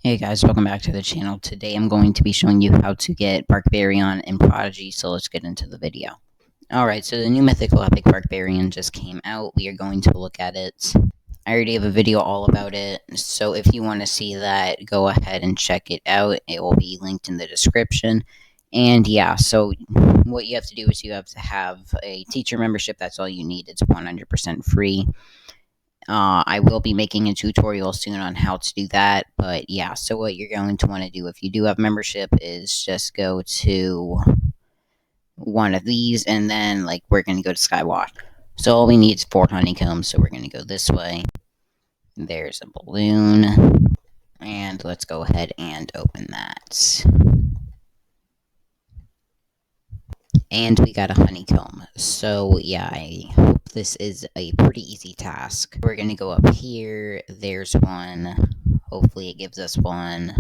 Hey guys, welcome back to the channel. Today I'm going to be showing you how to get Barkarian and Prodigy, so let's get into the video. Alright, so the new Mythical Epic Barkarian just came out. We are going to look at it. I already have a video all about it, so if you want to see that, go ahead and check it out. It will be linked in the description. And yeah, so what you have to do is you have to have a teacher membership. That's all you need. It's 100% free. I will be making a tutorial soon on how to do that, but yeah, so what you're going to want to do if you do have membership is just go to one of these, and then, we're going to go to Skywatch. So all we need is 4 honeycombs, so we're going to go this way. There's a balloon, and let's go ahead and open that. And we got a honeycomb. So yeah, I hope this is a pretty easy task. We're gonna go up here. There's one. Hopefully it gives us one.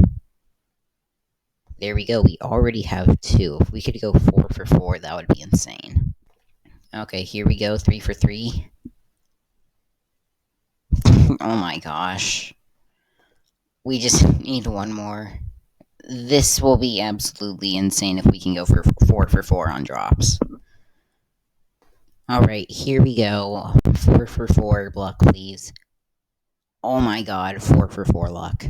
There we go. We already have 2. If we could go 4 for 4, that would be insane. Okay, here we go. 3 for 3. Oh my gosh. We just need one more. This will be absolutely insane if we can go for 4 for 4 on drops. Alright, here we go. 4 for 4 luck, please. Oh my god, 4 for 4 luck.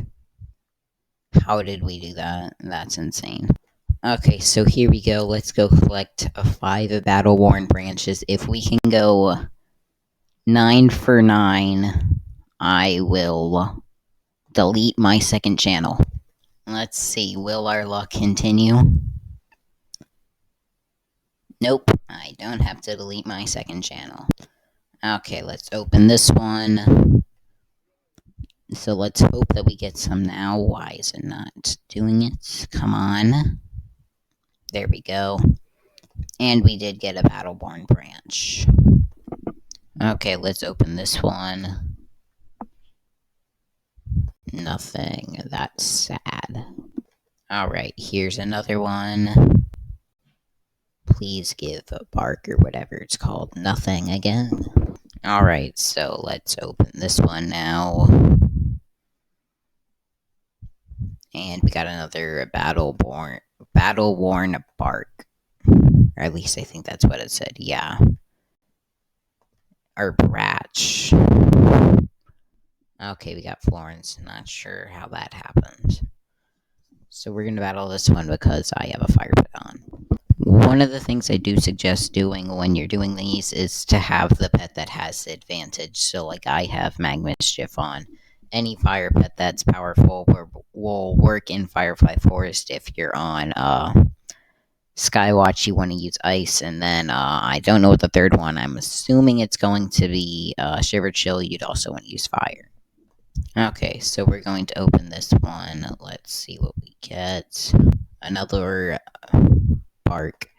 How did we do that? That's insane. Okay, so here we go. Let's go collect 5 battle-worn branches. If we can go 9 for 9, I will delete my second channel. Let's see, will our luck continue? Nope, I don't have to delete my second channel. Okay, let's open this one. So let's hope that we get some now. Why is it not doing it? Come on. There we go. And we did get a Battleborn branch. Okay, let's open this one. Nothing. That's sad. Alright, here's another one. Please give a bark or whatever it's called. Nothing again. Alright, so let's open this one now. And we got another battle-worn bark. Or at least I think that's what it said, yeah. Or Bratch. Okay, we got Florence. Not sure how that happened. So we're going to battle this one because I have a fire pit on. One of the things I do suggest doing when you're doing these is to have the pet that has the advantage. So I have Mag Mischief on. Any fire pet that's powerful will work in Firefly Forest. If you're on Skywatch, you want to use Ice, and then I don't know what the third one. I'm assuming it's going to be Shiver Chill. You'd also want to use Fire. Okay, so we're going to open this one. Let's see what we get. Another bark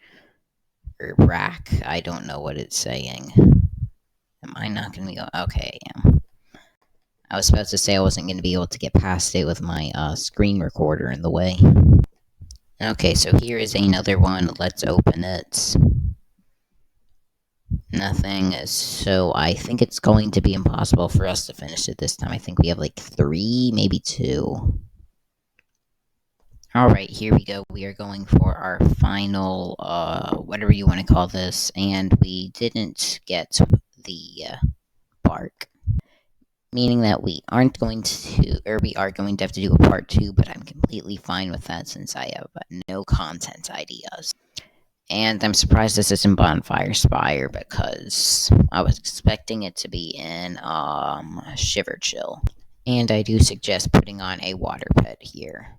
or rack. I don't know what it's saying. Am I not going to go? Okay, I am. I was about to say I wasn't going to be able to get past it with my screen recorder in the way. Okay, so here is another one. Let's open it. Nothing. So I think it's going to be impossible for us to finish it this time. I think we have 3, maybe 2. Alright, here we go. We are going for our final, whatever you want to call this, and we didn't get the bark. Meaning that we aren't going to, or we are going to have to do a part 2, but I'm completely fine with that since I have no content ideas. And I'm surprised this isn't Bonfire Spire because I was expecting it to be in Shiver Chill. And I do suggest putting on a water pet here.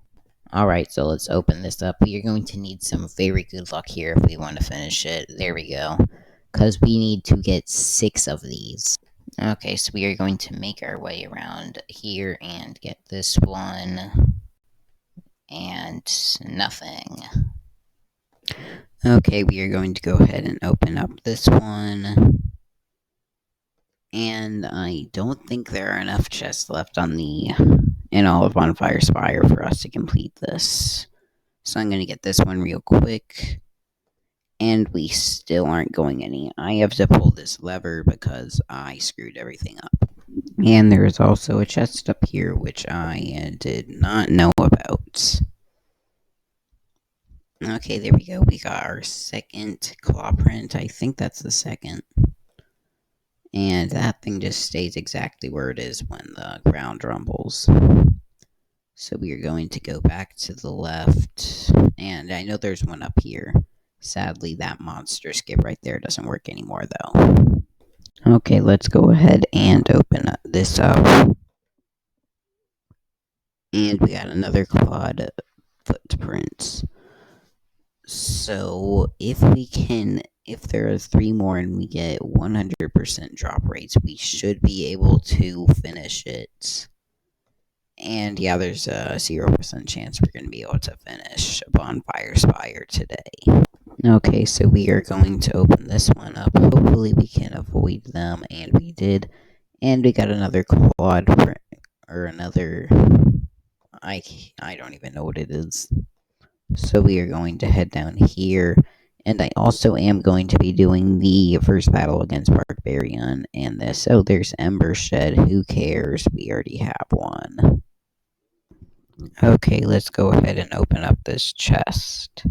Alright, so let's open this up. We are going to need some very good luck here if we want to finish it. There we go. Because we need to get 6 of these. Okay, so we are going to make our way around here and get this one. And nothing. Okay, we are going to go ahead and open up this one. And I don't think there are enough chests left in all of Bonfire Spire for us to complete this. So I'm going to get this one real quick. And we still aren't going any. I have to pull this lever because I screwed everything up. And there is also a chest up here, which I did not know about. Okay, there we go. We got our second claw print. I think that's the second. And that thing just stays exactly where it is when the ground rumbles. So we are going to go back to the left. And I know there's one up here. Sadly, that monster skip right there doesn't work anymore, though. Okay, let's go ahead and open this up. And we got another clawed footprints. So if there are 3 more and we get 100% drop rates, we should be able to finish it. And yeah, there's a 0% chance we're going to be able to finish Bonfire Spire today. Okay, so we are going to open this one up. Hopefully we can avoid them, and we did. And we got another quad, or another, I don't even know what it is. So we are going to head down here, and I also am going to be doing the first battle against Barkarian and this. Oh, there's Ember Shed. Who cares? We already have one. Okay, let's go ahead and open up this chest.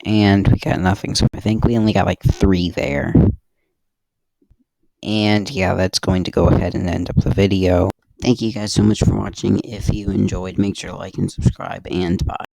And we got nothing, so I think we only got like 3 there. And yeah, that's going to go ahead and end up the video. Thank you guys so much for watching. If you enjoyed, make sure to like and subscribe, and bye.